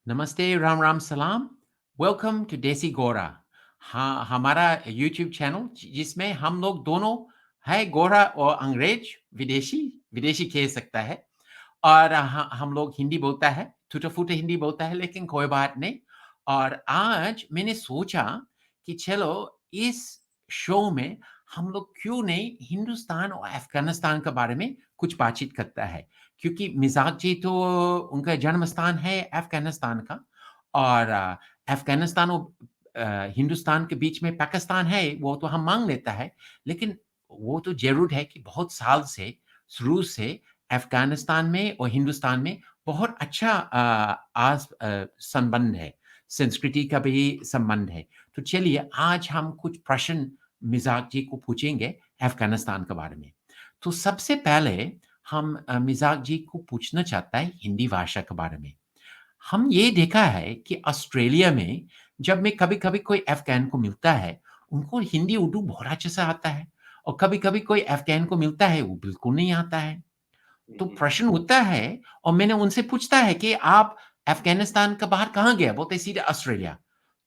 नमस्ते, राम राम सलाम। Welcome to देसी गोरा। हाँ, हमारा यूट्यूब चैनल जिसमें हम लोग दोनों है गोरा और अंग्रेज विदेशी विदेशी कह सकता है। और हम लोग हिंदी बोलता है, टूटा-फूटा हिंदी बोलता है लेकिन कोई बात नहीं। और आज मैंने सोचा कि चलो इस शो में हम लोग क्यों नहीं हिंदुस्तान और अफ़गानिस्तान के बारे में कुछ बातचीत करता है। क्योंकि मिज़ाक जी तो उनका जन्म स्थान है अफ़गानिस्तान का और अफ़गानिस्तान और हिंदुस्तान के बीच में पाकिस्तान है, वो तो हम मान लेता है। लेकिन वो तो ज़रूर है कि बहुत साल से शुरू से अफ़गानिस्तान में और हिंदुस्तान में बहुत अच्छा संबंध है, संस्कृति का भी संबंध है। तो चलिए आज हम कुछ प्रश्न मिज़ाक जी को पूछेंगे अफ़गानिस्तान के बारे में। तो सबसे पहले हम मिज़ाक जी को पूछना चाहता है हिंदी भाषा के बारे में। हम ये देखा है कि ऑस्ट्रेलिया में जब मैं कभी-कभी कोई अफ़गान को मिलता है, उनको हिंदी, उर्दू बहुत अच्छे से आता है और कभी-कभी कोई अफ़गान को मिलता है, वो बिल्कुल नहीं आता है। हुँ, तो हुँ। प्रश्न होता है और मैंने उनसे पूछता है कि आप अफ़गानिस्तान के बाहर कहाँ गए? बोलते हैं सीधे ऑस्ट्रेलिया।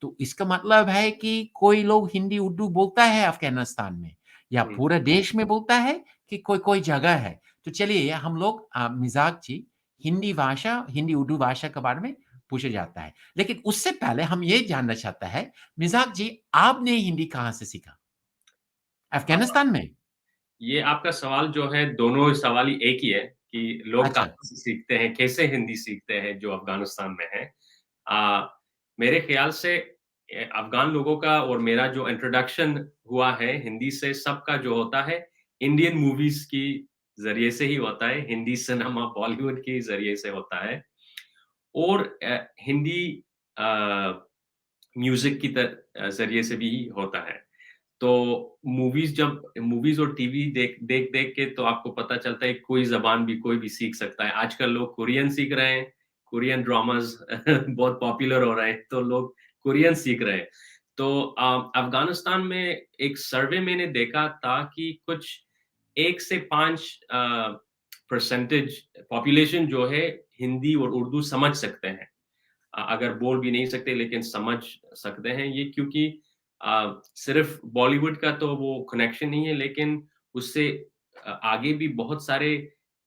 तो इसका मतलब है कि कोई लोग हिंदी, उर्दू बोलता है अफ़गानिस्तान में या हुँ, पूरे देश में बोलता है कि कोई-कोई जगह है। तो चलिए हम लोग मिज़ाक जी हिंदी भाषा, हिंदी, उर्दू भाषा के बारे में पूछा जाता है। लेकिन उससे पहले हम ये जानना चाहता है, मिज़ाक जी आपने हिंदी कहाँ से सीखा? हाँ, अफ़गानिस्तान में? ये आपका सवाल जो है दोनों सवाल ही एक ही है कि लोग अच्छा, कहाँ से सीखते हैं, कैसे हिंदी सीखते हैं जो अफ़गानिस्तान में हैं। मेरे ख़्याल से अफ़गान लोगों का और मेरा जो इंट्रोडक्शन हुआ है हिंदी से सबका जो होता है, इंडियन मूवीज़ की ज़रिए से ही होता है, हिंदी सिनेमा बॉलीवुड के ज़रिए से होता है और हिंदी अ, म्यूज़िक की ज़रिए से भी होता है। तो मूवीज़ और टीवी देख-देख के तो आपको पता चलता है कोई ज़बान भी कोई भी सीख सकता है। आजकल लोग कोरियन सीख रहे हैं, कोरियन ड्रामाज़ बहुत पॉपुलर हो रहे हैं, तो लोग कोरियन सीख रहे हैं। तो अफ़गानिस्तान में एक सर्वे मैंने देखा था कि कुछ 1 से 5 परसेंटेज पॉपुलेशन जो है हिंदी और उर्दू समझ सकते हैं। अगर बोल भी नहीं सकते लेकिन समझ सकते हैं ये क्योंकि सिर्फ़ बॉलीवुड का तो वो कनेक्शन नहीं है लेकिन उससे आगे भी बहुत सारे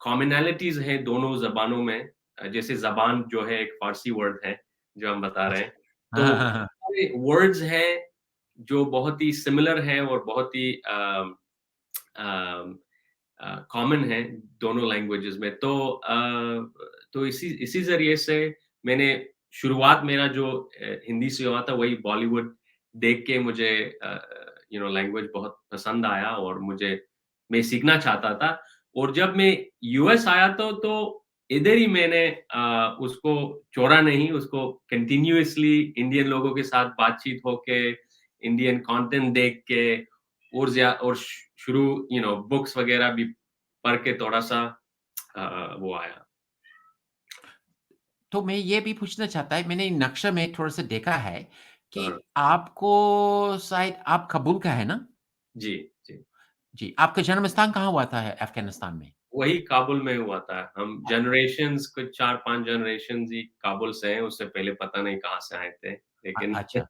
कॉमनैलिटीज़ हैं दोनों ज़बानों में। जैसे ज़बान जो है एक फ़ारसी वर्ड है, जो हम बता रहे अच्छा। हैं। हाँ, तो हाँ, हाँ। सारे वर्ड्स हैं जो बहुत ही सिमिलर हैं और बहुत ही अम कॉमन है दोनों लैंग्वेजेज़ में। तो इसी ज़रिए से मैंने शुरुआत मेरा जो हिंदी से हुआ था वही बॉलीवुड देख के मुझे लैंग्वेज बहुत पसंद आया और मैं सीखना चाहता था और जब मैं यूएस आया तो इधर ही मैंने उसको छोड़ा नहीं, उसको कंटीन्यूअसली इंडियन लोगों के साथ बातचीत होके, इंडियन कंटेंट देख के और शुरू बुक्स वगैरह भी पढ़ के थोड़ा-सा वो आया। तो मैं ये भी पूछना चाहता है, मैंने नक्शे में थोड़ा-सा देखा है कि हाँ, आपको शायद आप काबुल का है ना? जी, जी। जी, आपका जन्म स्थान कहाँ हुआ था है अफ़गानिस्तान में? वही काबुल में हुआ था। हम जनरेशंस कुछ 4-5 जनरेशंस ही काबुल से हैं, उससे पहले पता नहीं कहाँ से आए थे, लेकिन अच्छा।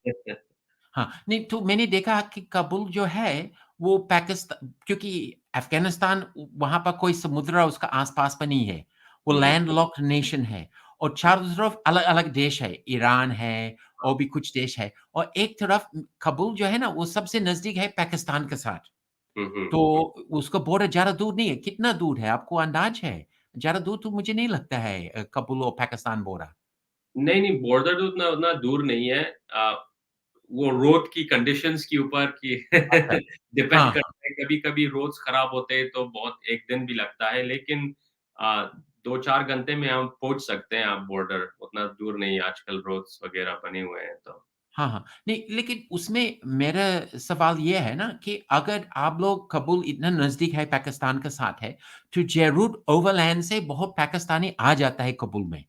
हाँ, नहीं तो मैंने देखा कि काबुल जो है वो क्योंकि अफ़गानिस्तान वहाँ पर कोई समुद्र उसका आस-पास में नहीं है। वो हुँ, हुँ। लैंडलॉक्ड नेशन है और चारों तरफ अलग-अलग देश है। ईरान है और भी कुछ देश है और एक तरफ काबुल जो है ना वो सबसे नज़दीक है पाकिस्तान के साथ। हुँ, हुँ, तो हुँ। उसका बॉर्डर ज़्यादा दूर नहीं है। कितना दूर है आपको अंदाज़ है? ज़्यादा दूर तो मुझे नहीं लगता है काबुल और पाकिस्तान बॉर्डर। नहीं, नहीं बॉर्डर तो उतना उतना दूर नहीं है। वो रोड की कंडीशंस के ऊपर कि अच्छा। डिपेंड हाँ, हाँ। करता है, कभी-कभी रोड्स खराब होते हैं तो बहुत 1 दिन भी लगता है, लेकिन अ, 2-4 घंटे में हम पहुँच सकते हैं आप बॉर्डर, उतना दूर नहीं है आजकल रोड्स वगैरह बने हुए हैं तो। हाँ, हाँ। नहीं, लेकिन उसमें मेरा सवाल ये है ना कि अगर आप लोग काबुल इतना नज़दीक है पाकिस्तान के साथ है, तो ज़रूर ओवरलैंड से बहुत पाकिस्तानी आ जाता है काबुल में।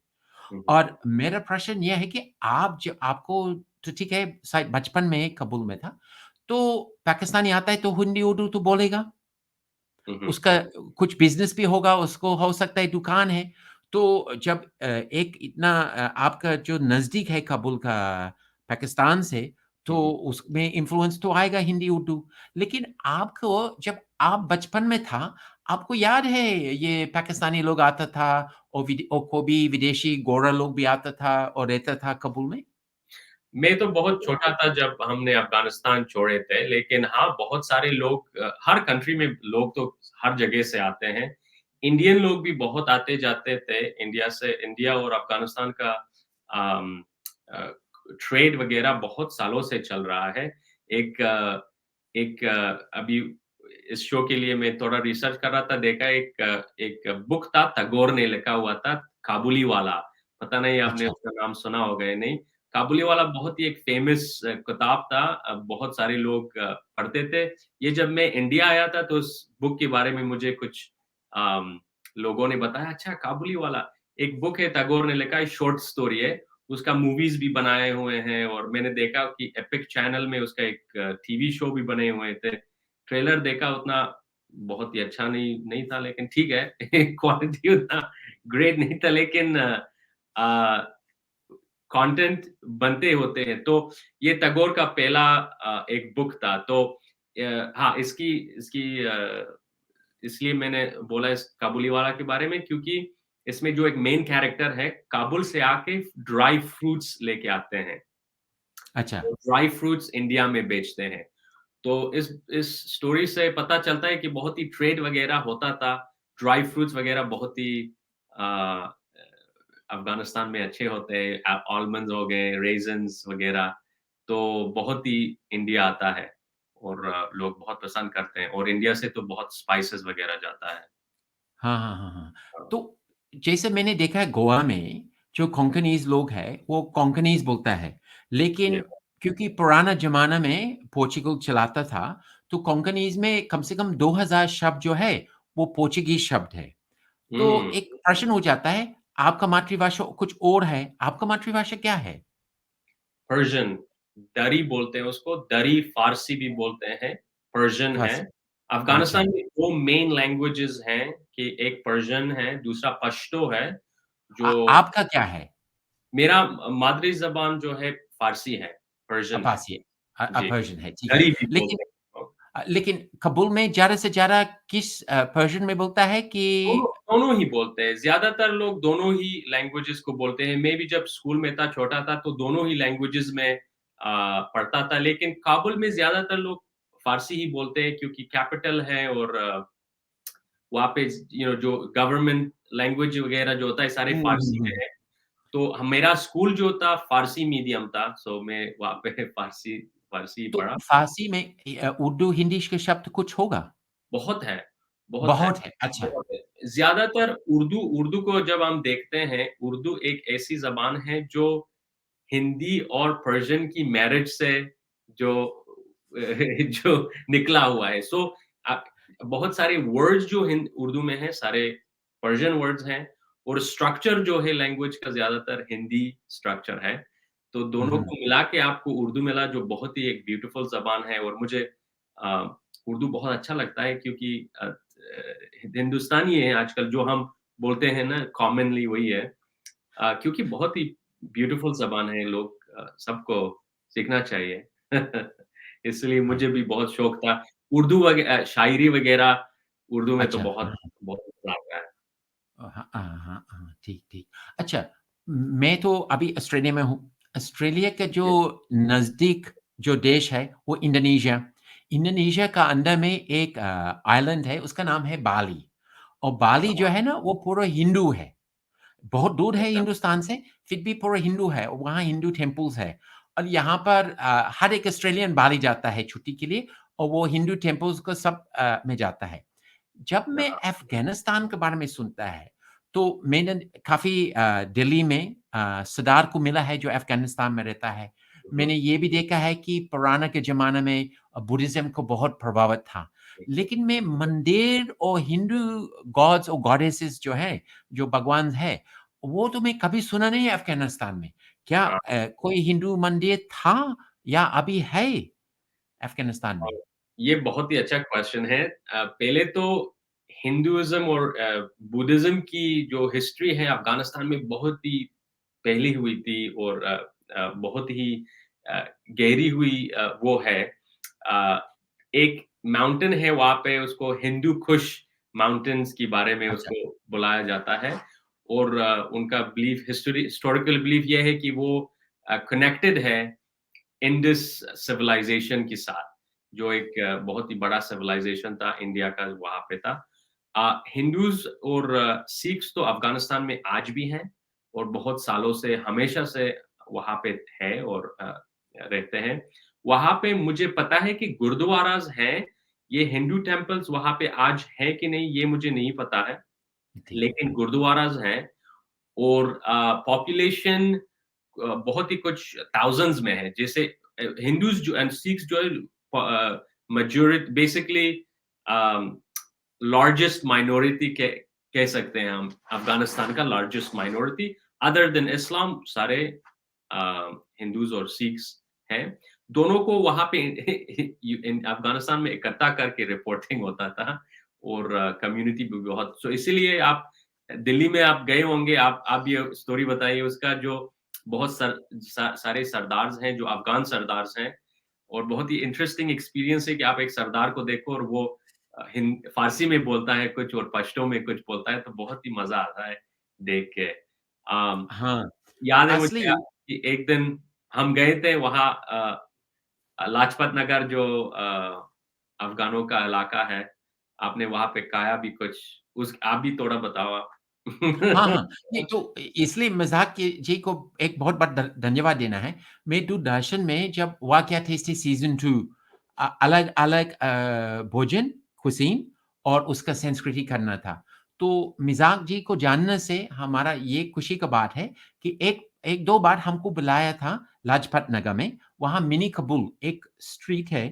हुँ, हुँ। और मेरा प्रश्न ये है कि आपको तो ठीक है शायद बचपन में काबुल में था, तो पाकिस्तानी आता है तो हिंदी, उर्दू तो बोलेगा। हुँ, हुँ। उसका कुछ बिज़नेस भी होगा, उसको हो सकता है दुकान है। तो जब एक इतना आपका जो नज़दीक है काबुल का पाकिस्तान से, हुँ, तो हुँ। उसमें इन्फ्लुएंस तो आएगा हिंदी, उर्दू। लेकिन आपको जब आप बचपन में था, आपको याद है ये पाकिस्तानी लोग आता था और कोई भी विदेशी गोरा लोग भी आता था और रहता था काबुल में? मैं तो बहुत छोटा था जब हमने अफ़गानिस्तान छोड़े थे, लेकिन हाँ, बहुत सारे लोग हर कंट्री में लोग तो हर जगह से आते हैं। इंडियन लोग भी बहुत आते-जाते थे इंडिया से। इंडिया और अफ़गानिस्तान का अम, अ, ट्रेड वग़ैरह बहुत सालों से चल रहा है। एक अभी इस शो के लिए मैं थोड़ा रिसर्च कर रहा था, देखा एक बुक था, टैगोर ने लिखा हुआ था, काबुलीवाला। पता नहीं आपने अच्छा, उसका नाम सुना होगा या नहीं। काबुलीवाला बहुत ही एक फ़ेमस किताब था। बहुत सारे लोग पढ़ते थे। ये जब मैं इंडिया आया था तो उस बुक के बारे में मुझे कुछ अम, लोगों ने बताया, अच्छा काबुलीवाला एक बुक है, टैगोर ने लिखा है, शॉर्ट स्टोरी है। उसका मूवीज़ भी बनाए हुए हैं और मैंने देखा कि एपिक चैनल में उसका एक टीवी शो भी बने हुए थे। ट्रेलर देखा उतना बहुत ही अच्छा नहीं था लेकिन ठीक है, क्वालिटी उतना ग्रेट नहीं था लेकिन अ कंटेंट बनते होते हैं। तो ये टैगोर का पहला एक बुक था। तो हाँ, इसकी इसकी इसलिए मैंने बोला इस काबुलीवाला के बारे में क्योंकि इसमें जो एक मेन कैरेक्टर है, काबुल से आके ड्राई फ्रूट्स लेके आते हैं। अच्छा। वो ड्राई फ्रूट्स इंडिया में बेचते हैं। तो इस स्टोरी से पता चलता है कि बहुत ही ट्रेड वगैरह होता था। ड्राई फ्रूट्स वगैरह बहुत ही अ, अफ़गानिस्तान में अच्छे होते हैं। आलमंड्स हो गए, रेज़िन्स वगैरह, तो बहुत ही इंडिया आता है और लोग बहुत पसंद करते हैं और इंडिया से तो बहुत स्पाइसेस वगैरह जाता है। हाँ, हाँ, हाँ, हाँ। हाँ, तो जैसे मैंने देखा है गोवा में जो कोंकणीज़ लोग हैं, वो कोंकणीज़ बोलता है। ये लेकिन क्योंकि पुराना ज़माना में पोर्चुगल चलाता था, तो कोंकणीज़ में कम से कम 2000 शब्द जो है, वो पोर्चुगीज़ शब्द है। तो हुँ, एक प्रश्न हो जाता है, आपका मातृभाषा कुछ और है, आपका मातृभाषा क्या है? पर्शियन, दरी बोलते हैं उसको, दरी फ़ारसी भी बोलते हैं, पर्शियन है। फ़ारसी। अच्छा। अफ़गानिस्तान में 2 मेन लैंग्वेजेज़ हैं कि एक पर्शियन है, दूसरा पश्तो है, जो आपका क्या है? मेरा मादरी ज़बान जो है फ़ारसी है, पर्शियन है। फ़ारसी है। जी, पर्शियन है, ठीक है। दरी भी लेकिन बोलते हैं। लेकिन काबुल में ज़्यादा से ज़्यादा किस पर्शियन में बोलता है कि दोनों दोनों ही बोलते हैं, ज़्यादातर लोग दोनों ही लैंग्वेजेज़ को बोलते हैं। मैं भी जब स्कूल में था, छोटा था, तो दोनों ही लैंग्वेजेज़ में पढ़ता था, लेकिन काबुल में ज़्यादातर लोग फ़ारसी ही बोलते हैं क्योंकि कैपिटल है और वहाँ पे जो गवर्नमेंट लैंग्वेज वगैरह जो होता है, सारे हुँ, हुँ, फ़ारसी में हुँ। है। तो मेरा स्कूल जो था फ़ारसी मीडियम था, सो मैं वहाँ पे फ़ारसी फ़ारसी तो पढ़ा। फ़ारसी में उर्दू, हिंदी के शब्द कुछ होगा? बहुत है, बहुत है, बहुत है, अच्छा। बहुत है। ज़्यादातर उर्दू उर्दू को जब हम देखते हैं, उर्दू एक ऐसी ज़बान है जो हिंदी और पर्शियन की मैरिज से जो जो निकला हुआ है। सो अ, बहुत सारे वर्ड्स जो उर्दू में हैं, सारे पर्शियन वर्ड्स हैं और स्ट्रक्चर जो है लैंग्वेज का ज़्यादातर हिंदी स्ट्रक्चर है। तो हुँ, दोनों हुँ। को मिला के आपको उर्दू मिला जो बहुत ही एक ब्यूटीफुल ज़बान है और मुझे उर्दू बहुत अच्छा लगता है क्योंकि हिंदुस्तानी है आजकल जो हम बोलते हैं ना कॉमनली वही है। क्योंकि बहुत ही ब्यूटीफुल ज़बान है, लोग सबको सीखना चाहिए। इसलिए हाँ, मुझे भी बहुत शौक था। उर्दू शायरी वग़ैरह उर्दू में तो अच्छा। बहुत हाँ, बहुत मज़ा आता है। हाँ, हाँ, हाँ, हाँ, ठीक, ठीक। अच्छा, मैं तो अभी ऑस्ट्रेलिया में हूँ। ऑस्ट्रेलिया का जो जी, नज़दीक जो देश है, वो इंडोनेशिया। इंडोनेशिया का अंदर में एक आइलैंड है, उसका नाम है बाली और बाली जो हाँ, है ना, वो पूरा हिंदू है। बहुत दूर है अच्छा, हिंदुस्तान से, फिर भी पूरा हिंदू है, वहाँ हिंदू टेम्पल्स है और यहाँ पर हर एक ऑस्ट्रेलियन बाली जाता है छुट्टी के लिए और वो हिंदू टेम्पल्स को सब में जाता है। जब मैं हाँ, अफ़गानिस्तान के बारे में सुनता है, तो मैंने काफ़ी दिल्ली में सरदार को मिला है जो अफ़गानिस्तान में रहता है। हुँ, मैंने ये भी देखा है कि पुराना के ज़माने में बुद्धिज़्म को बहुत प्रभावित था। लेकिन मैं मंदिर और हिंदू गॉड्स और गॉडेसेस जो हैं, जो भगवान हैं, वो तो मैं कभी सुना नहीं है अफ़गानिस्तान में। क्या हाँ, कोई हिंदू मंदिर था या अभी है अफ़गानिस्तान हाँ। में? ये बहुत ही अच्छा क्वेश्चन है। पहले तो हिंदुइज्म और बुद्धिज्म की जो हिस्ट्री है अफ़गानिस्तान में बहुत ही फैली हुई थी और बहुत ही अ, गहरी हुई वो है। अ, एक माउंटेन है वहाँ पे उसको हिंदू कुश माउंटेन्स के बारे में अच्छा, उसको बुलाया जाता है और उनका बिलीफ हिस्टोरिकल बिलीफ ये है कि वो कनेक्टेड है इंडस सिविलाइजेशन के साथ, जो एक बहुत ही बड़ा सिविलाइजेशन था इंडिया का वहाँ पे था। हिंदूज़ और सिख्स तो अफ़गानिस्तान में आज भी हैं और बहुत सालों से हमेशा से वहाँ पे है और रहते हैं। वहाँ पे मुझे पता है कि गुरुद्वाराज़ हैं, ये हिंदू टेम्पल्स वहाँ पे आज हैं कि नहीं ये मुझे नहीं पता है, ठीक है। लेकिन गुरुद्वाराज़ हैं और पॉपुलेशन बहुत ही कुछ थाउज़ेंड्स में है। जैसे हिंदूज़ जो एंड सिख्स जो है बेसिकली अम, लार्जेस्ट माइनॉरिटी कह सकते हैं हम, अफ़गानिस्तान का लार्जेस्ट माइनॉरिटी अदर देन इस्लाम सारे अ, हिंदूज़ और सिख्स हैं। दोनों को वहाँ पे इन अफ़गानिस्तान में इकट्ठा करके रिपोर्टिंग होता था और कम्युनिटी भी बहुत सो इसीलिए आप दिल्ली में आप गए होंगे, आप ये स्टोरी बताइए उसका जो बहुत सारे सरदार्स हैं, जो अफ़गान सरदार्स हैं और बहुत ही इंटरेस्टिंग एक्सपीरियंस है कि आप एक सरदार को देखो और वो फ़ारसी में बोलता है कुछ और पश्तो में कुछ बोलता है, तो बहुत ही मज़ा आता है देख के। हाँ, याद है असली मुझे कि एक दिन हम गए थे वहाँ लाजपत नगर जो अफ़गानों का इलाका है, आपने वहाँ पे खाया भी कुछ, उस आप भी थोड़ा बताओ आप? हाँ, हाँ। नहीं तो इसलिए मज़ाक की जी को एक बहुत-बहुत धन्यवाद देना है। मैं दूरदर्शन में जब वाक़या टेस्टी सीज़न 2 अलग-अलग भोजन, कुज़ीन और उसका संस्कृति करना था। तो मिज़ाक जी को जानने से हमारा ये खुशी का बात है कि 1-2 बार हमको बुलाया था लाजपत नगर में, वहाँ मिनी काबुल एक स्ट्रीट है।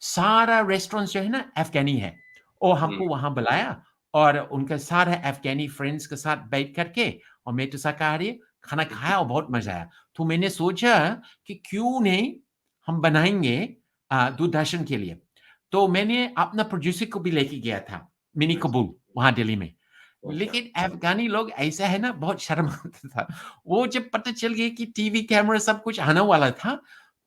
सारा रेस्टोरेंट्स जो है ना अफ़गानी है और हुँ, हमको वहाँ बुलाया और उनके सारे अफ़गानी फ्रेंड्स के साथ बैठ कर के और मैं तो शाकाहारी खाना हुँ, खाया और बहुत मज़ा आया। तो मैंने सोचा कि क्यों नहीं हम बनाएँगे दूरदर्शन के लिए। तो मैंने अपना प्रोड्यूसर को भी लेके गया था, मिनी अच्छा, कबूल वहाँ दिल्ली में। अच्छा, लेकिन अफ़गानी लोग ऐसा है ना बहुत शर्माता था। वो जब पता चल गया कि टीवी कैमरा सब कुछ आने वाला था,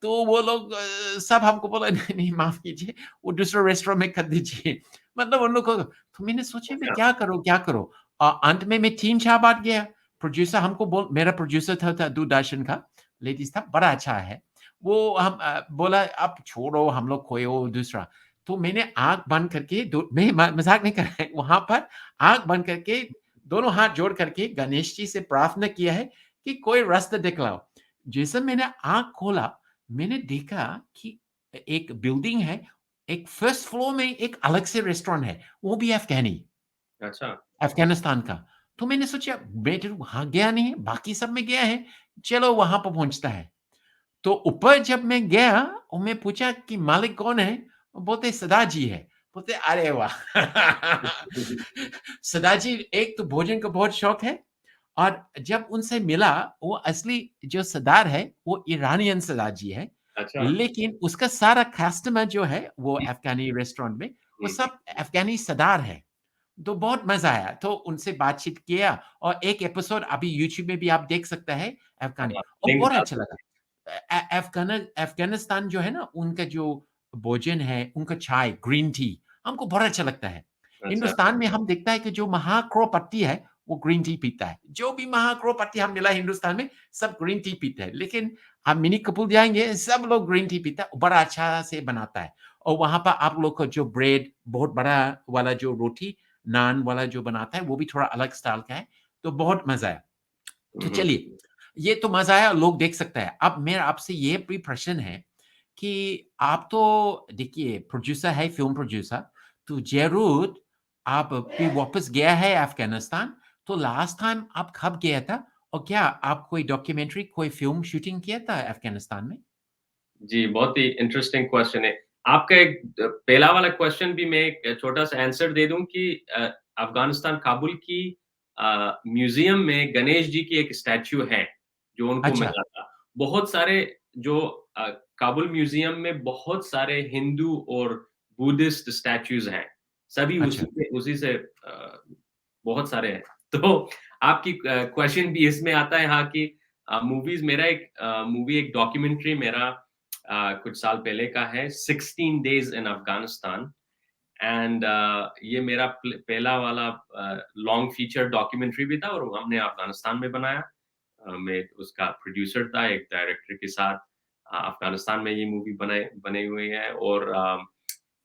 तो वो लोग सब हमको बोला नहीं, नहीं माफ़ कीजिए, वो दूसरे रेस्टोरेंट में कर दीजिए। मतलब उन लोग को तो मैंने सोचा मैं अच्छा, क्या करूँ, क्या करूँ? अंत में मैं 3-4 बार गया। प्रोड्यूसर हमको मेरा प्रोड्यूसर था दूरदर्शन का, लेडीज़ था, बड़ा अच्छा है। वो बोला अब छोड़ो हम लोग कोई और दूसरा। तो मैंने आँख बंद करके मैं मज़ाक नहीं कर रहा है, वहाँ पर आँख बंद करके दोनों हाथ जोड़ करके गणेश जी से प्रार्थना किया है कि कोई रास्ता दिखलाओ। जैसे मैंने आँख खोला, मैंने देखा कि एक बिल्डिंग है, एक फर्स्ट फ्लोर में एक अलग से रेस्टोरेंट है, वो भी अफ़गानी, अच्छा, अफ़गानिस्तान का। तो मैंने सोचा मैं तो वहाँ गया नहीं, बाकी सब में गया है, चलो वहाँ पर पहुँचता है। तो ऊपर जब मैं गया और मैं पूछा कि मालिक कौन है? वो बोलते सरदार जी है। बोलते अरे वाह! सरदार जी एक तो भोजन का बहुत शौक है और जब उनसे मिला वो असली जो सरदार है वो ईरानियन सरदार जी है। अच्छा, लेकिन उसका सारा कस्टमर जो है वो हुँ, अफ़गानी रेस्टोरेंट में वो हुँ, सब अफ़गानी सरदार है। तो बहुत मज़ा आया। तो उनसे बातचीत किया और एक एपिसोड अभी यूट्यूब में भी आप देख सकते हैं अफ़गानी हाँ, और लिंक बहुत डाल अच्छा लगा। दीजिए। अफ़गानिस्तान जो है ना, उनका जो भोजन है, उनका चाय, ग्रीन टी हमको बहुत अच्छा लगता है। अच्छा, हिंदुस्तान में हम देखता है कि जो महाकरोड़पति है, वो ग्रीन टी पीता है। जो भी महाकरोड़पति हम मिला हिंदुस्तान में, सब ग्रीन टी पीते हैं। लेकिन आप मिनी कपूर जाएँगे, सब लोग ग्रीन टी पीता है, बड़ा अच्छा से बनाता है। और वहाँ पर आप लोग का जो ब्रेड, बहुत बड़ा वाला जो रोटी, नान वाला जो बनाता है, वो भी थोड़ा अलग स्टाइल का है, तो बहुत मज़ा आया। तो हुँ, हुँ, चलिए, ये तो मज़ा आया, लोग देख सकते हैं। अब मेरा आपसे ये भी प्रश्न है कि आप तो देखिए प्रोड्यूसर है, फ़िल्म प्रोड्यूसर, तो ज़रूर आप फिर वापस गया है अफ़गानिस्तान, तो लास्ट टाइम आप कब गया था? और क्या आप कोई डॉक्यूमेंट्री, कोई फ़िल्म शूटिंग किया था अफ़गानिस्तान में? जी, बहुत ही इंटरेस्टिंग क्वेश्चन है। आपका एक पहला वाला क्वेश्चन भी मैं एक छोटा-सा आंसर दे दूँ कि अफ़गानिस्तान काबुल की म्यूज़ियम में गणेश जी की एक स्टैच्यू है, जो उनको अच्छा, मिला था। बहुत सारे जो काबुल म्यूज़ियम में बहुत सारे हिंदू और बुद्धिस्ट स्टैच्यूज़ हैं। सभी अच्छा। उसी से बहुत सारे हैं। तो आपकी क्वेश्चन भी इसमें आता है हाँ कि मूवीज़ मेरा एक मूवी एक डॉक्यूमेंट्री मेरा कुछ साल पहले का है 16 डेज़ इन अफ़गानिस्तान एंड ये मेरा पहला वाला लॉन्ग फीचर डॉक्यूमेंट्री भी था और वो हमने अफ़गानिस्तान में बनाया। मैं उसका प्रोड्यूसर था एक डायरेक्टर के साथ अफ़गानिस्तान में ये मूवी बनी हुई है और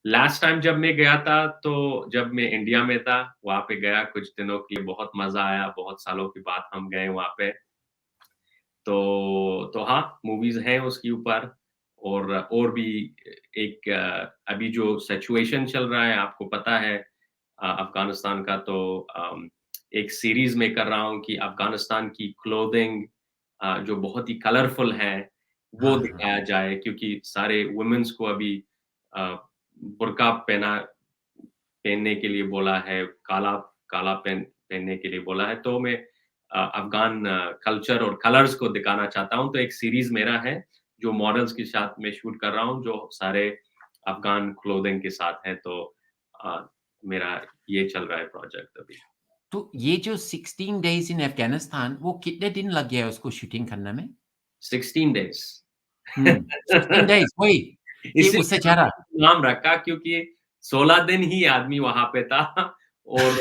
लास्ट टाइम जब मैं गया था, तो जब मैं इंडिया में था, वहाँ पे गया कुछ दिनों के लिए बहुत मज़ा आया, बहुत सालों के बाद हम गए वहाँ पे। तो हाँ, मूवीज़ हैं उसके ऊपर और भी एक अभी जो सिचुएशन चल रहा है आपको पता है अफ़गानिस्तान का तो एक सीरीज़ मैं कर रहा हूँ कि अफ़गानिस्तान की क्लोथिंग जो बहुत ही कलरफुल है, वो हाँ, हाँ। दिखाया जाए क्योंकि सारे वुमेन्स को अभी अ, बुर्का पहनने के लिए बोला है, काला काला पहनने के लिए बोला है, तो मैं अफ़गान कल्चर और कलर्स को दिखाना चाहता हूँ, तो एक सीरीज़ मेरा है, जो मॉडल्स के साथ मैं शूट कर रहा हूँ, जो सारे अफ़गान क्लोथिंग के साथ है, तो अ, मेरा ये चल रहा है प्रोजेक्ट अभी। तो ये जो 16 डेज़ इन अफ़गानिस्तान वो कितने दिन लग गया उसको शूटिंग करने में? 16 डेज़। हुँ, 16 डेज़ वही कि उससे इसीलिए ज़्यादा? हमने नाम रखा क्योंकि 16 दिन ही आदमी वहाँ पे था और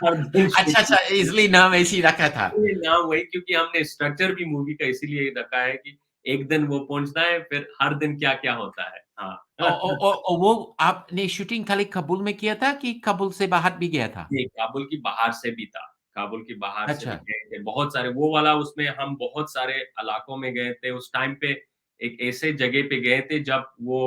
हर दिन अच्छा, अच्छा शूटिंग इसलिए नाम ऐसे ही रखा था। ये नाम वही क्योंकि हमने स्ट्रक्चर भी मूवी का इसीलिए रखा है कि एक दिन वो पहुँचता है, फिर हर दिन क्या-क्या होता है। हाँ। वो आपने शूटिंग खाली काबुल में किया था कि काबुल से बाहर भी गया था? नहीं, काबुल की बाहर से भी था। काबुल की बाहर से भी अच्छा, गए थे, बहुत सारे वो वाला उसमें हम बहुत सारे इलाकों में गए थे। उस टाइम पे एक ऐसे जगह पे गए थे जब वो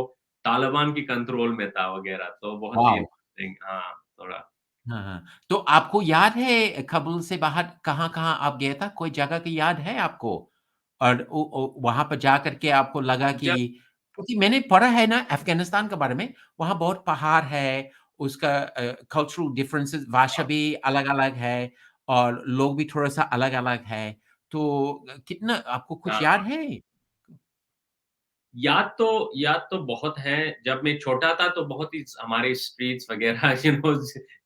तालिबान के कंट्रोल में था वगैरह, तो बहुत ही वॉव! इंटरेस्टिंग हाँ, थोड़ा हाँ, हाँ। तो आपको याद है काबुल से बाहर कहाँ-कहाँ आप गए था? कोई जगह की याद है आपको? और ओ वहाँ पर जा कर के आपको लगा कि जब क्योंकि मैंने पढ़ा है ना अफ़गानिस्तान के बारे में, वहाँ बहुत पहाड़ है, उसका कल्चरल डिफरेंसेस भाषा भी अलग-अलग है और लोग भी थोड़ा-सा अलग-अलग है। तो कितना आपको कुछ हाँ, याद है? याद तो बहुत है। जब मैं छोटा था तो बहुत ही हमारे स्ट्रीट्स वगैरह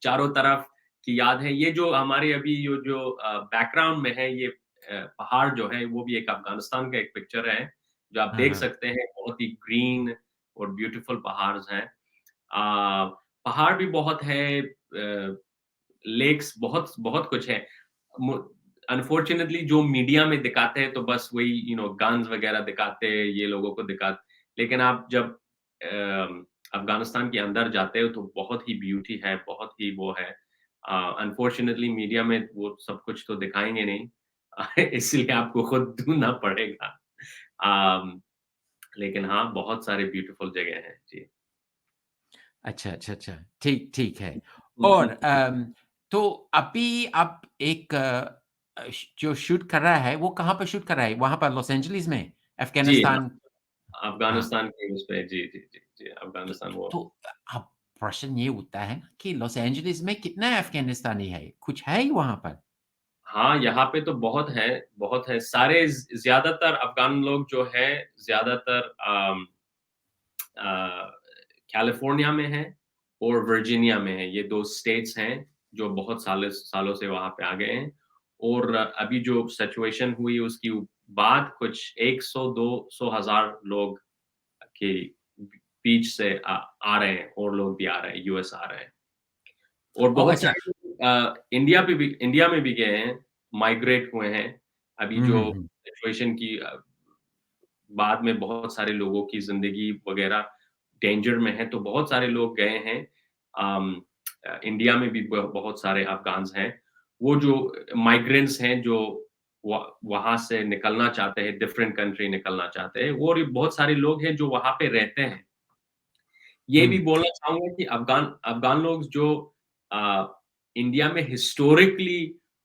चारों तरफ की याद है। ये जो हमारे अभी ये जो बैकग्राउंड में है ये पहाड़ जो है वो भी एक अफ़गानिस्तान का एक पिक्चर है, जो आप हाँ, देख हाँ। सकते हैं बहुत ही ग्रीन और ब्यूटीफुल पहाड़स हैं। पहाड़ भी बहुत है लेक्स बहुत बहुत कुछ है। मु अनफॉर्च्यूनेटली जो मीडिया में दिखाते हैं तो बस वही गन्स वगैरह दिखाते हैं, ये लोगों को लेकिन आप जब अफ़गानिस्तान के अंदर जाते हो तो बहुत ही ब्यूटी है, बहुत ही वो है। अनफॉर्च्यूनेटली मीडिया में वो सब कुछ तो दिखाएँगे नहीं। इसलिए आपको खुद ढूँढना पड़ेगा। अम, लेकिन हाँ, बहुत सारे ब्यूटीफुल जगह हैं। जी। अच्छा, अच्छा, अच्छा। ठीक ठीक है। हुँ, और हुँ। तो अभी आप एक जो शूट कर रहा है, वो कहाँ पर शूट कर रहा है? वहाँ पर लॉस एंजेलिस में? जी हाँ, अफ़गानिस्तान हाँ। अफ़गानिस्तान के उस पे जी, जी, जी, जी, तो अफ़गानिस्तान तो वो तो अब प्रश्न ये उठता है ना कि लॉस एंजेलिस में कितना अफ़गानिस्तानी है? कुछ है ही वहाँ पर? हाँ, यहाँ पे तो बहुत है। सारे ज़्यादातर अफ़गान लोग जो हैं, ज़्यादातर कैलिफ़ोर्निया में हैं और वर्जीनिया में हैं। ये 2 स्टेट्स हैं, जो बहुत सालों से वहाँ पे आ गए हैं और अभी जो सिचुएशन हुई उसकी बाद कुछ 100-200 हज़ार लोग के बीच से आ रहे हैं और लोग भी आ रहे हैं, यूएस आ रहे हैं। और ओह! बहुत अच्छा। सारे लोग इंडिया में भी गए हैं, माइग्रेट हुए हैं। अभी हुँ, जो हुँ, हुँ। सिचुएशन की बाद में बहुत सारे लोगों की ज़िंदगी वग़ैरह डेंजर में है, तो बहुत सारे लोग गए हैं। अम इंडिया में भी बहुत सारे अफ़गान्स हैं। वो जो माइग्रेंट्स हैं जो वहाँ से निकलना चाहते हैं, डिफरेंट कंट्री निकलना चाहते हैं और बहुत सारे लोग हैं जो वहाँ पे रहते हैं। ये हुँ। भी बोलना चाहूँगा कि अफ़गान लोग जो अ, इंडिया में हिस्टोरिकली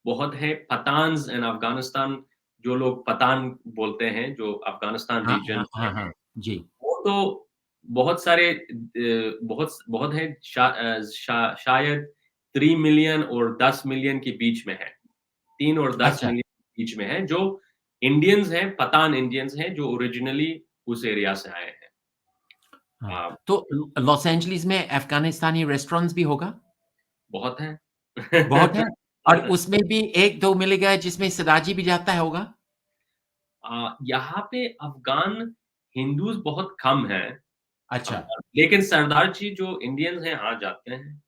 बहुत हैं, पठान्स इन अफ़गानिस्तान जो लोग पठान बोलते हैं, जो अफ़गानिस्तान हाँ, रीजन हाँ, में हाँ, हैं, हाँ। जी। वो तो बहुत सारे बहुत बहुत हैं शायद 3 मिलियन और 10 मिलियन के बीच में है। 3 और 10 अच्छा। मिलियन के बीच में है, जो इंडियंस हैं, पठान इंडियंस हैं, जो ओरिजिनली उस एरिया से आए हैं। हाँ, अ, तो लॉस एंजेलिस में अफ़गानिस्तानी रेस्टोरेंट्स भी होगा? बहुत हैं। बहुत है? और उसमें भी 1-2 मिलेगा जिसमें सदाजी भी जाता होगा? यहाँ पे अफ़गान हिंदूज़ बहुत कम हैं। अच्छा। लेकिन सरदार जी जो इंडियंस हैं, हाँ, जाते हैं।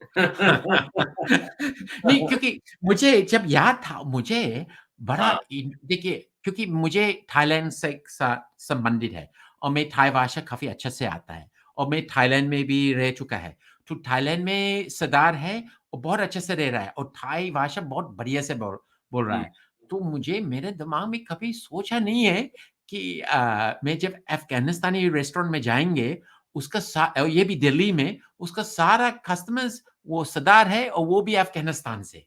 नहीं, क्योंकि मुझे जब याद था मुझे बड़ा हाँ, देखिए क्योंकि मुझे थाईलैंड से साथ संबंधित है और मैं थाई भाषा काफ़ी अच्छे से आता है और मैं थाईलैंड में भी रह चुका है। तो थाईलैंड में सरदार है और बहुत अच्छे से रह रहा है और थाई भाषा बहुत बढ़िया से बोल रहा हुँ, है। तो मुझे मेरे दिमाग में कभी सोचा नहीं है कि मैं जब अफ़गानिस्तानी रेस्टोरेंट में जाएँगे उसका ये भी दिल्ली में, उसका सारा कस्टमर्स वो सरदार है और वो भी अफ़गानिस्तान से।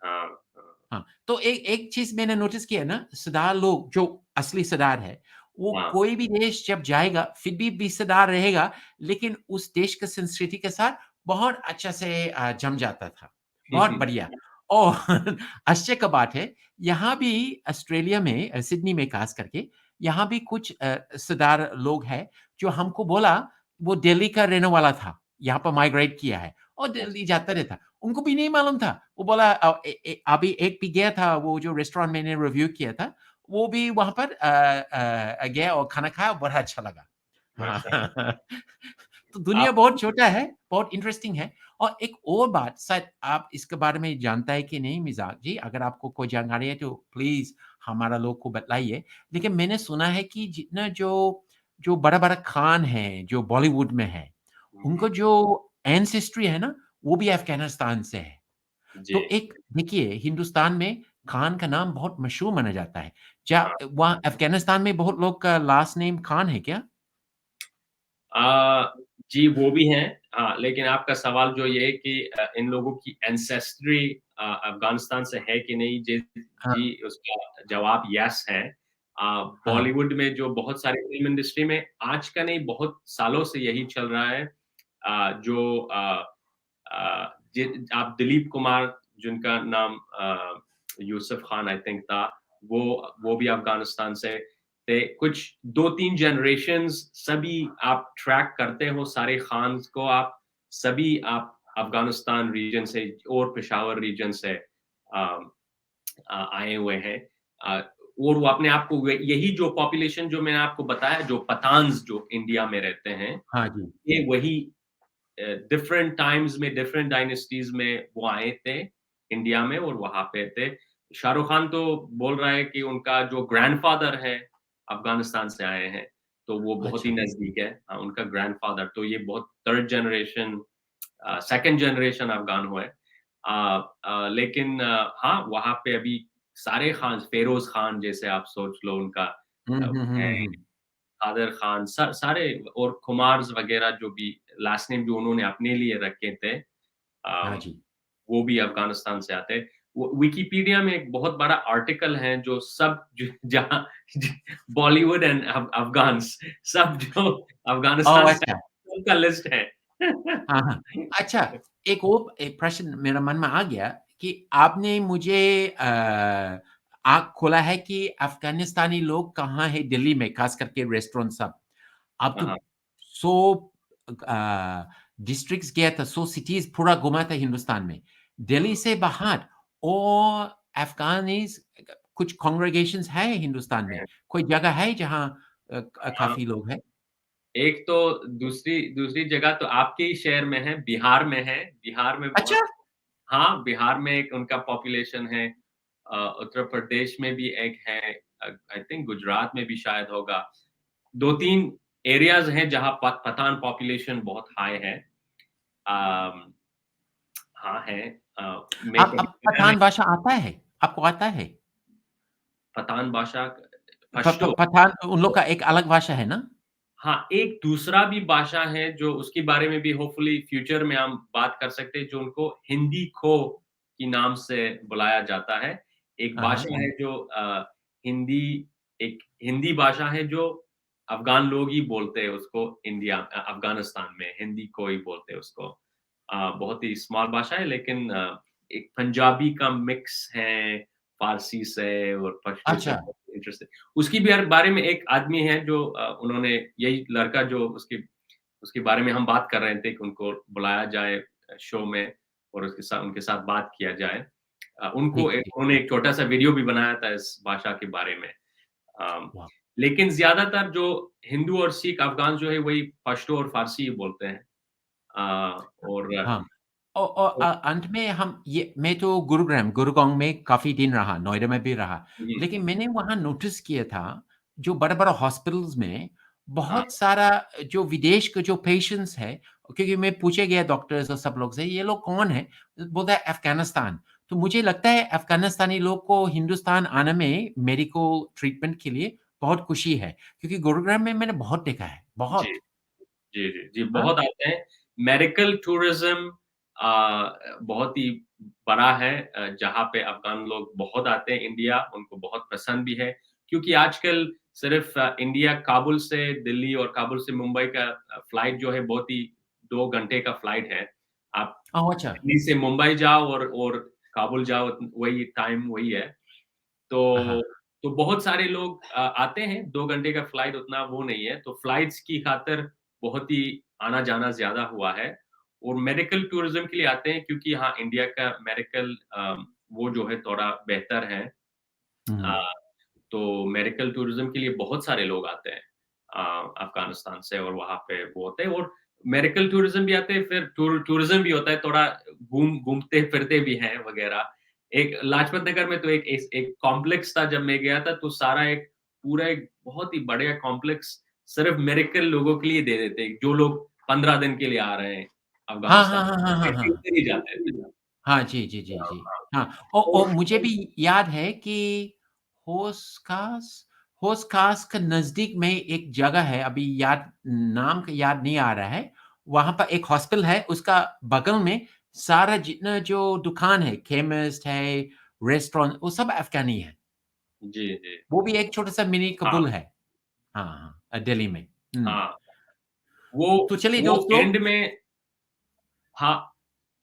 हाँ, हाँ, हाँ, तो एक एक चीज़ मैंने नोटिस किया ना, सरदार लोग जो असली सरदार है, वो हाँ। कोई भी देश जब जाएगा, फिर भी रिश्तेदार रहेगा, लेकिन उस देश की संस्कृति के साथ बहुत अच्छा से जम जाता था। बहुत बढ़िया और आश्चर्य का बात है, यहाँ भी ऑस्ट्रेलिया में सिडनी में ख़ास करके, यहाँ भी कुछ सरदार लोग हैं, जो हमको बोला, वो दिल्ली का रहने वाला था, यहाँ पर माइग्रेट किया है और दिल्ली अच्छा, जाता रहता। उनको भी नहीं मालूम था। वो बोला अभी एक भी गया था वो जो रेस्टोरेंट मैंने रिव्यू किया था, वो भी वहाँ पर गया और खाना खाया और बड़ा अच्छा लगा। अच्छा। हाँ। तो दुनिया आप बहुत छोटा है, बहुत इंटरेस्टिंग है और एक और बात शायद आप इसके बारे में जानता है कि नहीं मिज़ाक जी, अगर आपको कोई जानकारी है तो प्लीज़ हमारा लोग को बतलाइए। लेकिन मैंने सुना है कि जितना जो जो बड़ा-बड़ा खान हैं, जो बॉलीवुड में हैं, हुँ, उनको जो एंसेस्ट्री है ना, वो भी अफ़गानिस्तान से है। जी, तो एक देखिए हिंदुस्तान में खान का नाम बहुत मशहूर माना जाता है। क्या हाँ। वहाँ अफ़गानिस्तान में बहुत लोग का लास्ट नेम खान है क्या? जी, वो भी हैं। हाँ, लेकिन आपका सवाल जो ये है कि इन लोगों की एंसेस्ट्री अफ़गानिस्तान से है कि नहीं, हाँ, जी, उसका जवाब येस है। हाँ, बॉलीवुड में जो बहुत सारी फ़िल्म इंडस्ट्री में आज का नहीं, बहुत सालों से यही चल रहा है। जो जि आप दिलीप कुमार जिनका नाम यूसुफ खान आई थिंक था, वो वो भी अफ़गानिस्तान से थे। कुछ 2-3 जनरेशन्स सभी आप ट्रैक करते हो सारे खान्स को आप, सभी आप अफ़गानिस्तान रीजन से और पेशावर रीजन से अ आए हुए हैं। अ, और वो अपने आप को वे यही जो पॉपुलेशन जो मैंने आपको बताया, जो पठान्स जो इंडिया में रहते हैं, हाँ जी। ये वही डिफरेंट टाइम्स में, डिफरेंट डायनेस्टीज़ में वो आए थे इंडिया में और वहाँ पे थे। शाहरुख खान तो बोल रहा है कि उनका जो ग्रैंडफ़ादर है, अफ़गानिस्तान से आए हैं, तो वो बहुत ही अच्छा, नज़दीक है। उनका ग्रैंडफ़ादर तो ये बहुत 3rd generation 2nd generation Afghan हुए। लेकिन हाँ, वहाँ पे अभी सारे खान, फ़ेरोज़ खान जैसे आप सोच लो उनका हुँ, हुँ, हुँ, है, हुँ, हुँ। कादर खान सारे और कुमार्स वग़ैरह जो भी लास्ट नेम जो उन्होंने अपने लिए रखे थे, हाँ अम, जी। वो भी अफ़गानिस्तान से आते हैं। वो विकिपीडिया में एक बहुत बड़ा आर्टिकल है जो सब ज जहाँ ज बॉलीवुड एंड अफ़गान्स सब जो अफ़गानिस्तान ओह! से अच्छा। आए उनका लिस्ट है। हाँ, हाँ। अच्छा, एक प्रश्न मेरे मन में आ गया कि आपने मुझे आँख खोला है कि अफ़गानिस्तानी लोग कहाँ हैं दिल्ली में, ख़ास करके रेस्टोरेंट सब। आप हाँ, तो हाँ, 100 डिस्ट्रिक्ट्स गया था, 100 सिटीज़ पूरा घुमा था हिंदुस्तान में। दिल्ली हुँ, से बाहर और अफ़गानीज़ कुछ कांग्रीगेशंस हैं हिंदुस्तान में? हैं। कोई जगह है जहाँ हाँ, काफ़ी लोग हैं? एक तो दूसरी दूसरी जगह तो आपके ही शहर में है, बिहार में है। बिहार में अच्छा! बहुत हाँ, बिहार में एक उनका पॉपुलेशन है। उत्तर प्रदेश में भी एक है, आई थिंक गुजरात में भी शायद होगा। 2-3 एरियाज़ हैं जहाँ पठान पॉपुलेशन बहुत हाई है। अम, हाँ है। मैं कभी आप गया नहीं। पठान भाषा आता है? आपको आता है? पठान भाषा प प पश्तो। पठान उन लोग का एक अलग भाषा है ना? हाँ, एक दूसरा भी भाषा है जो उसके बारे में भी होपफुली फ्यूचर में हम बात कर सकते हैं, जो उनको हिंदी खो के नाम से बुलाया जाता है। एक हाँ, हाँ। भाषा है जो हिंदी एक हिंदी भाषा है जो अफ़गान लोग ही बोलते हैं उसको, अफ़गानिस्तान में हिंदी को ही बोलते हैं उसको। बहुत ही स्मॉल भाषा है लेकिन एक पंजाबी का मिक्स है, फ़ारसी से और पश्तो से, अच्छा, बहुत इंटरेस्टिंग। उसकी भी बारे में एक आदमी है जो उन्होंने यही लड़का जो उसकी उसके बारे में हम बात कर रहे थे कि उनको बुलाया जाए शो में और उनके साथ बात किया जाए। ठीक, ठीक। उन्होंने एक छोटा-सा वीडियो भी बनाया था इस भाषा के बारे में। अम, वाह! लेकिन ज़्यादातर जो हिंदू और सिख अफ़गान जो है वही पश्तो और फ़ारसी ही बोलते हैं। अ, और हाँ। और अंत में हम ये मैं तो गुरुग्राम में काफ़ी दिन रहा, नोएडा में भी रहा। हुँ, लेकिन मैंने वहाँ नोटिस किया था, जो बड़ा-बड़ा हॉस्पिटल्स में हाँ, बहुत सारा जो विदेश के जो पेशेंट्स हैं, क्योंकि मैं पूछे गया डॉक्टर्स और सब लोग से, "ये लोग कौन हैं?" बोलता है, "अफ़गानिस्तान।" तो मुझे लगता है अफ़गानिस्तानी लोग को हिंदुस्तान आने में मेडिकल ट्रीटमेंट के लिए बहुत खुशी है, क्योंकि गुरुग्राम में मैंने बहुत देखा है, जी। बहुत। जी, जी, जी, हाँ? बहुत आते हैं। मेडिकल टूरिज़्म बहुत ही बड़ा है जहाँ पे अफ़गान लोग बहुत आते हैं इंडिया, उनको बहुत पसंद भी है। क्योंकि आजकल सिर्फ़ इंडिया काबुल से दिल्ली और काबुल से मुंबई का फ्लाइट जो है बहुत ही 2 घंटे का फ्लाइट है। आप ओह! अच्छा। दिल्ली से मुंबई जाओ और काबुल जाओ वही टाइम वही है। तो हाँ। तो बहुत सारे लोग आते हैं, 2 घंटे का फ्लाइट उतना वो नहीं है, तो फ्लाइट्स की खातिर बहुत ही आना-जाना ज़्यादा हुआ है और मेडिकल टूरिज़्म के लिए आते हैं क्योंकि हाँ, इंडिया का मेडिकल वो जो है थोड़ा बेहतर है। अ, हुँ। तो मेडिकल टूरिज़्म के लिए बहुत सारे लोग आते हैं अफ़गानिस्तान से और वहाँ पे वो होते हैं और मेडिकल टूरिज़्म भी आते हैं, फिर टूरिज़्म भी होता है, थोड़ा घूमते-फिरते भी हैं वग़ैरह। एक लाजपत नगर में तो एक कॉम्प्लेक्स था जब मैं गया था, तो सारा एक पूरा एक बहुत ही बढ़िया कॉम्प्लेक्स सिर्फ़ मेडिकल लोगों के लिए दे देते हैं, जो लोग 15 दिन के लिए आ रहे हैं हाँ, अफ़गानिस्तान। हाँ, हाँ, हाँ, हाँ, हाँ। उधर ही जाते थे। हाँ, जी, जी, जी, हाँ, जी। हाँ। हाँ, और मुझे भी याद है कि होस्कास होस्कास के नज़दीक में एक जगह है, अभी नाम याद नहीं आ रहा है। वहाँ पर एक हॉस्पिटल है, उसका बगल में सारा जितना जो दुकान है, केमिस्ट है, रेस्टोरेंट, वो सब अफ़गानी है। जी, जी। वो भी एक छोटा-सा मिनी हाँ, काबुल है। हाँ, हाँ, दिल्ली में। हुँ। हाँ। वो तो चलिए वो दोस्तों। एंड में हाँ,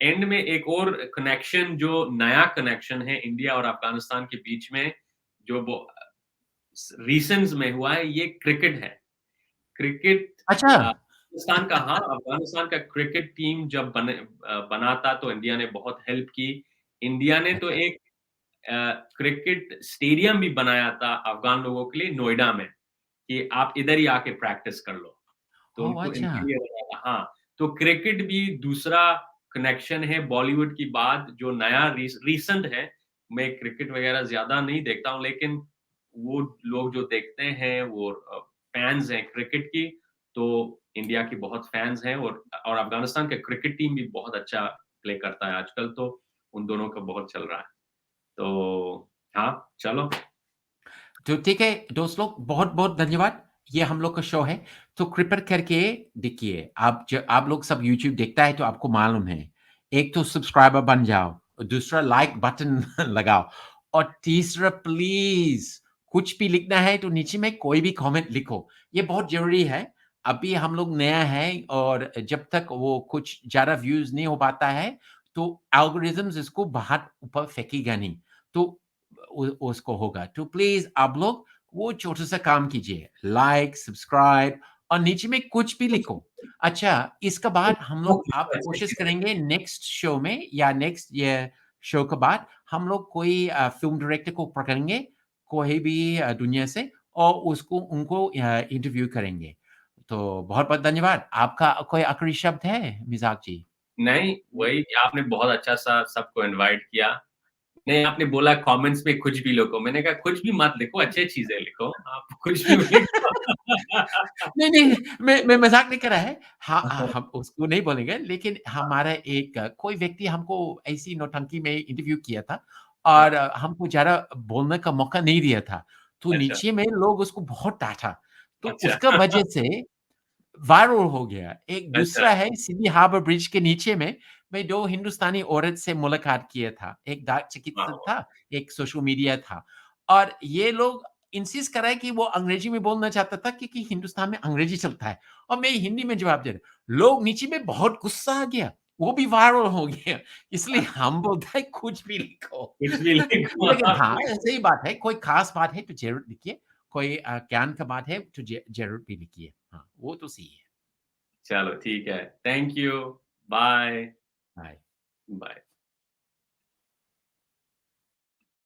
एंड में एक और कनेक्शन जो नया कनेक्शन है इंडिया और अफ़गानिस्तान के बीच में, जो वो रीसेंट्स में हुआ है, ये क्रिकेट है। क्रिकेट अच्छा! अफ़गानिस्तान का क्रिकेट टीम जब बना था तो इंडिया ने बहुत हेल्प की। इंडिया ने तो अच्छा। एक क्रिकेट स्टेडियम भी बनाया था अफ़गान लोगों के लिए नोएडा में, कि आप इधर ही आके प्रैक्टिस कर लो। तो ओह! उनको अच्छा। इनके लिए बताया हाँ, तो क्रिकेट भी दूसरा कनेक्शन है बॉलीवुड की बात जो नया रीसेंट है। मैं क्रिकेट वगैरह ज़्यादा नहीं देखता हूँ, लेकिन वो लोग जो देखते हैं वो फैन्स हैं क्रिकेट की, तो इंडिया की बहुत फैन्स हैं और अफ़गानिस्तान का क्रिकेट टीम भी बहुत अच्छा प्ले करता है आजकल, तो उन दोनों का बहुत चल रहा है। तो हाँ, चलो। तो ठीक है, दोस्त लोग बहुत-बहुत धन्यवाद। ये हम लोग का शो है, तो कृपया करके देखिए, आप लोग सब यूट्यूब देखता है तो आपको मालूम है। एक तो सब्सक्राइबर बन जाओ, और दूसरा लाइक बटन लगाओ और तीसरा प्लीज़ कुछ भी लिखना है तो नीचे में कोई भी कमेंट लिखो। ये बहुत ज़रूरी है। अभी हम लोग नया है और जब तक वो कुछ ज़्यादा व्यूज़ नहीं हो पाता है, तो एल्गोरिथम्स इसको बाहर ऊपर फेंकेगा नहीं। तो उसको होगा। तो प्लीज़ आप लोग वो छोटा-सा काम कीजिए, लाइक, सब्सक्राइब और नीचे में कुछ भी लिखो। अच्छा, इसके बाद हम लोग आप कोशिश करेंगे नेक्स्ट शो में या नेक्स्ट ये शो के बाद हम लोग कोई फ़िल्म डायरेक्टर को पकड़ेंगे, कोई भी दुनिया से और उसको उनको इंटरव्यू करेंगे। तो बहुत-बहुत धन्यवाद। आपका कोई आखिरी शब्द है, मिज़ाक जी? नहीं, वही कि आपने बहुत अच्छा-सा सबको इनवाइट किया। नहीं, आपने बोला कमेंट्स में कुछ भी लिखो, मैंने कहा कुछ भी मत लिखो, अच्छी चीज़ें लिखो, आप कुछ भी लिखो। नहीं, नहीं, मैं मज़ाक नहीं कर रहा है। हाँ, हम उसको नहीं बोलेंगे, लेकिन हमारा एक कोई व्यक्ति हमको ऐसी नौटंकी में इंटरव्यू किया था और हाँ, हमको ज़्यादा बोलने का मौका नहीं दिया था। तो अच्छा, नीचे में लोग उसको बहुत डाँटा। तो अच्छा, उसका वजह से वायरल हो गया। एक अच्छा, दूसरा है सिडनी हार्बर ब्रिज के नीचे में, मैं 2 हिंदुस्तानी औरत से मुलाकात किया था। एक दाँत चिकित्सक वाह! था, एक सोशल मीडिया था और ये लोग इंसिस्ट कर रहा है कि वो अंग्रेजी में बोलना चाहता था क्योंकि हिंदुस्तान में अंग्रेजी चलता है और मैं हिंदी में जवाब दे रहा हूँ। लोग नीचे में बहुत गुस्सा आ गया, वो भी वायरल हो गया। इसलिए हम बोलते हैं कुछ भी लिखो। कुछ भी लिखो लेकिन आप हाँ, लिखो। सही बात है, कोई ख़ास बात है तो ज़रूर लिखिए, कोई ज्ञान का बात है तो ज़रूर भी लिखिए। हाँ, वो तो सही है। चलो ठीक है। Thank you. Bye, bye. Bye.